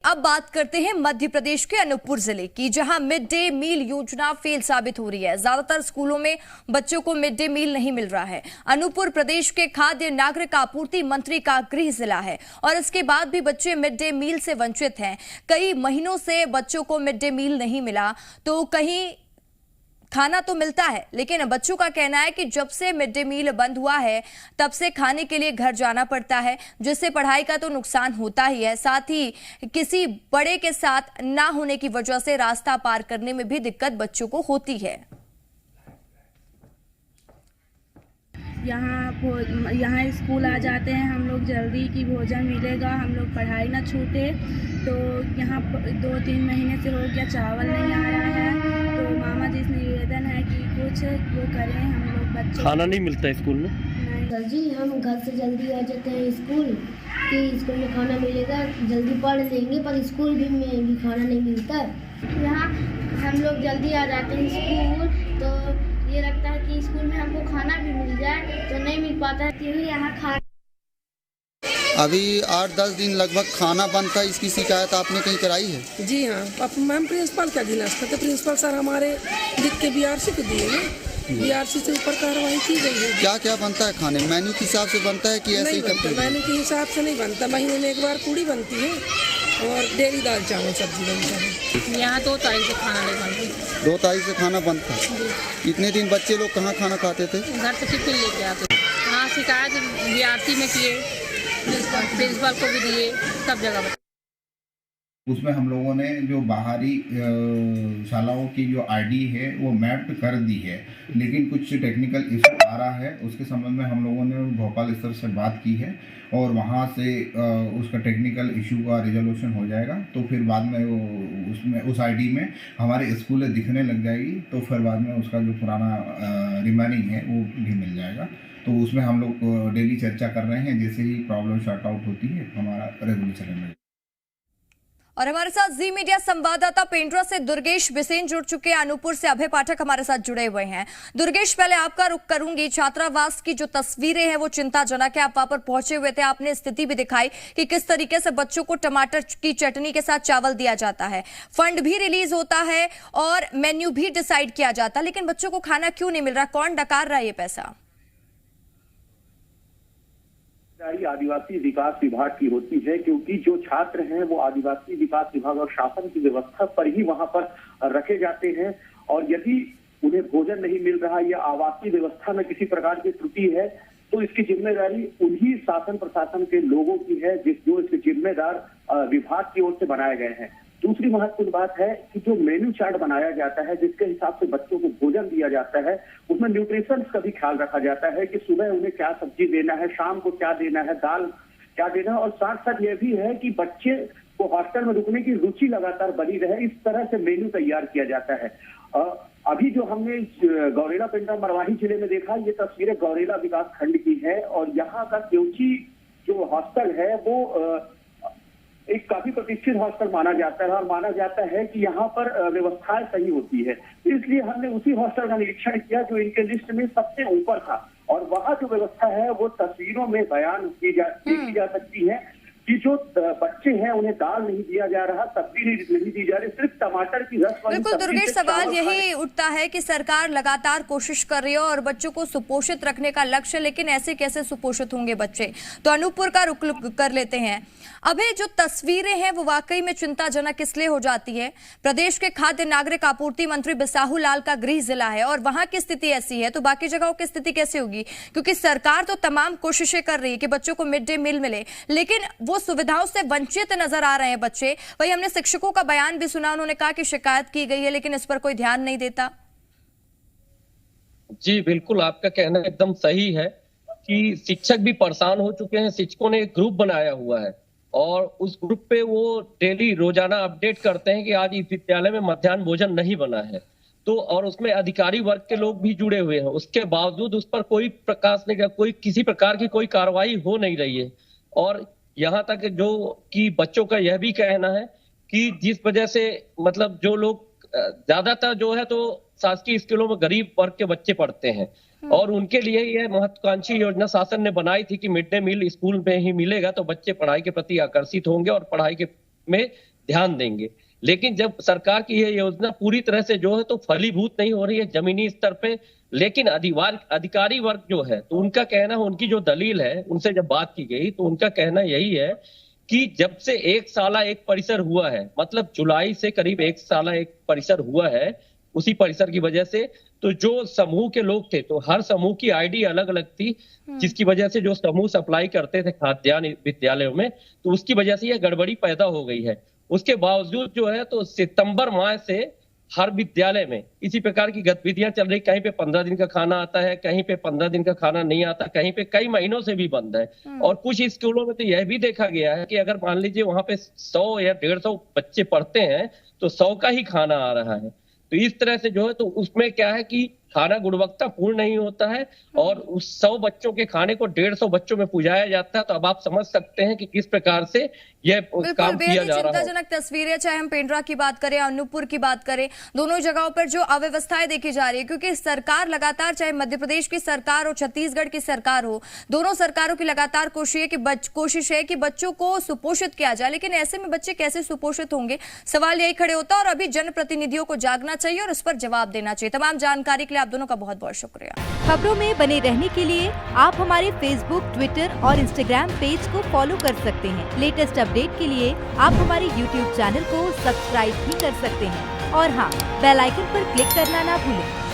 अब बात करते हैं मध्य प्रदेश के अनूपपुर जिले की, जहां मिड डे मील योजना फेल साबित हो रही है। ज्यादातर स्कूलों में बच्चों को मिड डे मील नहीं मिल रहा है। अनूपपुर प्रदेश के खाद्य नागरिक आपूर्ति मंत्री का गृह जिला है और इसके बाद भी बच्चे मिड डे मील से वंचित हैं। कई महीनों से बच्चों को मिड डे मील नहीं मिला, तो कहीं खाना तो मिलता है, लेकिन बच्चों का कहना है कि जब से मिड डे मील बंद हुआ है तब से खाने के लिए घर जाना पड़ता है, जिससे पढ़ाई का तो नुकसान होता ही है, साथ ही किसी बड़े के साथ ना होने की वजह से रास्ता पार करने में भी दिक्कत बच्चों को होती है। यहाँ स्कूल आ जाते हैं हम लोग जल्दी कि भोजन मिलेगा, हम लोग पढ़ाई ना छूटे। तो यहाँ 2-3 महीने से हो गया चावल नहीं आ रहा है। तो मामा जी से निवेदन है कि कुछ वो करें, हम लोग बच्चे। खाना नहीं मिलता है स्कूल में? सर जी, हम घर से जल्दी आ जाते हैं स्कूल कि स्कूल में खाना मिलेगा, जल्दी पढ़ लेंगे, पर स्कूल में भी खाना नहीं मिलता है। यहाँ हम लोग जल्दी आ जाते हैं स्कूल, तो ये लगता है कि स्कूल में हमको खाना भी मिल जाए, तो नहीं मिल पाता है। क्योंकि यहाँ खा अभी 8-10 दिन लगभग खाना बंद था, इसकी शिकायत आपने कहीं कराई है? जी हाँ, अब मैम प्रिंसिपल क्या गिलास था, प्रिंसिपल सर हमारे लिख के बीआरसी को दिए हैं, बीआरसी से ऊपर कार्रवाई की गई है। क्या क्या बनता है खाने? मेन्यू के हिसाब से बनता है कि ऐसे ही करते हैं? मेन्यू के हिसाब से नहीं बनता, महीने में एक बार पूड़ी बनती है और डेली दाल चावल सब्जी बनता है। यहाँ 2 तारीख से खाना नहीं बनता। 2 तारीख से खाना बनता है। इतने दिन बच्चे लोग कहाँ खाना खाते थे? घर से टिफिन लेके आते। हाँ, शिकायत बीआरसी में किए, प्रिंसिपल को भी दिए, सब जगह। उसमें हम लोगों ने जो बाहरी शालाओं की जो आईडी है वो मैप्ड कर दी है, लेकिन कुछ टेक्निकल इशू आ रहा है। उसके संबंध में हम लोगों ने भोपाल स्तर से बात की है और वहाँ से उसका टेक्निकल इशू का रिजोल्यूशन हो जाएगा। तो फिर बाद में उसमें उस आईडी में हमारे स्कूलें दिखने लग जाएगी, तो फिर बाद में उसका जो पुराना रिमेनिंग है वो भी मिल जाएगा। तो उसमें हम लोग डेली चर्चा कर रहे हैं, जैसे ही प्रॉब्लम शॉर्ट आउट होती है हमारा रेगुलेशन में। और हमारे साथ जी मीडिया संवाददाता पेंड्रा से दुर्गेश बिसेन जुड़ चुके हैं। अनूपपुर से अभय पाठक हमारे साथ जुड़े हुए हैं। दुर्गेश, पहले आपका रुख करूंगी। छात्रावास की जो तस्वीरें हैं वो चिंताजनक है। आप वहां पर पहुंचे हुए थे, आपने स्थिति भी दिखाई कि किस तरीके से बच्चों को टमाटर की चटनी के साथ चावल दिया जाता है, फंड भी रिलीज होता है और मेन्यू भी डिसाइड किया जाता है, लेकिन बच्चों को खाना क्यों नहीं मिल रहा? कौन डकार रहा है ये पैसा? आदिवासी विकास विभाग की होती है, क्योंकि जो छात्र हैं वो आदिवासी विकास विभाग और शासन की व्यवस्था पर ही वहां पर रखे जाते हैं, और यदि उन्हें भोजन नहीं मिल रहा या आवासीय व्यवस्था में किसी प्रकार की त्रुटि है तो इसकी जिम्मेदारी उन्हीं शासन प्रशासन के लोगों की है जो इसके जिम्मेदार विभाग की ओर से बनाए गए हैं। दूसरी महत्वपूर्ण बात है कि जो मेन्यू चार्ट बनाया जाता है, जिसके हिसाब से बच्चों को भोजन दिया जाता है, उसमें न्यूट्रिशन का भी ख्याल रखा जाता है कि सुबह उन्हें क्या सब्जी देना है, शाम को क्या देना है, दाल क्या देना है, और साथ साथ यह भी है कि बच्चे को हॉस्टल में रुकने की रुचि लगातार बनी रहे, इस तरह से मेन्यू तैयार किया जाता है। अभी जो हमने गौरेला पेंड्रा मरवाही जिले में देखा, ये तस्वीरें गौरेला विकास खंड की है, और यहाँ का क्योंकि जो हॉस्टल है वो एक काफी प्रतिष्ठित हॉस्टल माना जाता है और माना जाता है कि यहाँ पर व्यवस्थाएं सही होती है। इसलिए हमने उसी हॉस्टल का निरीक्षण किया जो इनके लिस्ट में सबसे ऊपर था, और वहाँ जो व्यवस्था है वो तस्वीरों में बयान देखी जा सकती है कि जो बच्चे हैं उन्हें दाल नहीं दिया जा रहा, सब्जी नहीं दी जा रही, सिर्फ टमाटर की रस वाली। बिल्कुल दुर्गेश, सवाल यही उठता है कि सरकार लगातार कोशिश कर रही है और बच्चों को सुपोषित रखने का लक्ष्य, लेकिन ऐसे कैसे सुपोषित होंगे बच्चे? तो अनूपपुर का रुख कर लेते हैं। अभी जो तस्वीरें हैं वो वाकई में चिंताजनक इसलिए हो जाती है, प्रदेश के खाद्य नागरिक आपूर्ति मंत्री बिसाहू लाल का गृह जिला है और वहां की स्थिति ऐसी है, तो बाकी जगहों की स्थिति कैसे होगी? क्योंकि सरकार तो तमाम कोशिशें कर रही है कि बच्चों को मिड डे मील मिले, लेकिन वो सुविधाओं से वंचित नजर आ रहे हैं बच्चे। वही हमने शिक्षकों का बयान भी सुना, उन्होंने कहा कि शिकायत की गई है लेकिन इस पर कोई ध्यान नहीं देता। जी बिल्कुल, आपका कहना एकदम सही है कि शिक्षक भी परेशान हो चुके हैं। शिक्षकों ने एक ग्रुप बनाया हुआ है और उस ग्रुप पे वो डेली रोजाना अपडेट करते हैं कि आज इस विद्यालय में मध्याह्न भोजन नहीं बना है, तो और उसमें अधिकारी वर्ग के लोग भी जुड़े हुए हैं। उसके बावजूद उस पर कोई प्रकाश नहीं, कोई किसी प्रकार की कोई कार्रवाई हो नहीं रही है। और यहाँ तक जो कि बच्चों का यह भी कहना है कि जिस वजह से मतलब जो लोग ज्यादातर जो है तो शासकीय स्कूलों में गरीब वर्ग के बच्चे पढ़ते हैं और उनके लिए यह महत्वाकांक्षी योजना शासन ने बनाई थी कि मिड डे मील स्कूल में ही मिलेगा तो बच्चे पढ़ाई के प्रति आकर्षित होंगे और पढ़ाई के में ध्यान देंगे। लेकिन जब सरकार की यह योजना पूरी तरह से जो है तो फलीभूत नहीं हो रही है जमीनी स्तर पे, लेकिन अधिकारी वर्ग जो है तो उनका कहना, उनकी जो दलील है, उनसे जब बात की गई तो उनका कहना यही है कि जब से एक साला एक परिसर हुआ है, मतलब जुलाई से करीब एक साला एक परिसर हुआ है, उसी परिसर की वजह से तो जो समूह के लोग थे तो हर समूह की आईडी अलग अलग थी, जिसकी वजह से जो समूह सप्लाई करते थे खाद्यान्न विद्यालयों में, तो उसकी वजह से यह गड़बड़ी पैदा हो गई है। उसके बावजूद जो है तो सितंबर माह से हर विद्यालय में इसी प्रकार की गतिविधियां चल रही। कहीं पे 15 दिन का खाना आता है, कहीं पे 15 दिन का खाना नहीं आता, कहीं पे कई महीनों से भी बंद है। और कुछ स्कूलों में तो यह भी देखा गया है कि अगर मान लीजिए वहां पे 100 या 150 बच्चे पढ़ते हैं तो 100 का ही खाना आ रहा है। तो इस तरह से जो है तो उसमें क्या है कि खाना गुणवत्तापूर्ण नहीं होता है और उस 100 बच्चों के खाने को 150 बच्चों में पुजाया जाता है। तो अब आप समझ सकते हैं कि किस प्रकार से यह काम किया जा रहा है। चिंताजनक तस्वीरें, चाहे हम पेंड्रा की बात करें, अनूपपुर की बात करें, दोनों जगहों पर जो अव्यवस्थाएं देखी जा रही है, क्योंकि सरकार लगातार, चाहे मध्य प्रदेश की सरकार हो, छत्तीसगढ़ की सरकार हो, दोनों सरकारों की लगातार कोशिश है कि बच्चों को सुपोषित किया जाए। लेकिन ऐसे में बच्चे कैसे सुपोषित होंगे, सवाल यही खड़े होता है। और अभी जनप्रतिनिधियों को जागना चाहिए और उस पर जवाब देना चाहिए। तमाम जानकारी के लिए आप दोनों का बहुत बहुत शुक्रिया। खबरों में बने रहने के लिए आप हमारे फेसबुक, ट्विटर और इंस्टाग्राम पेज को फॉलो कर सकते हैं। लेटेस्ट अपडेट के लिए आप हमारे यूट्यूब चैनल को सब्सक्राइब भी कर सकते हैं और हाँ, बेल आइकन पर क्लिक करना ना भूलें।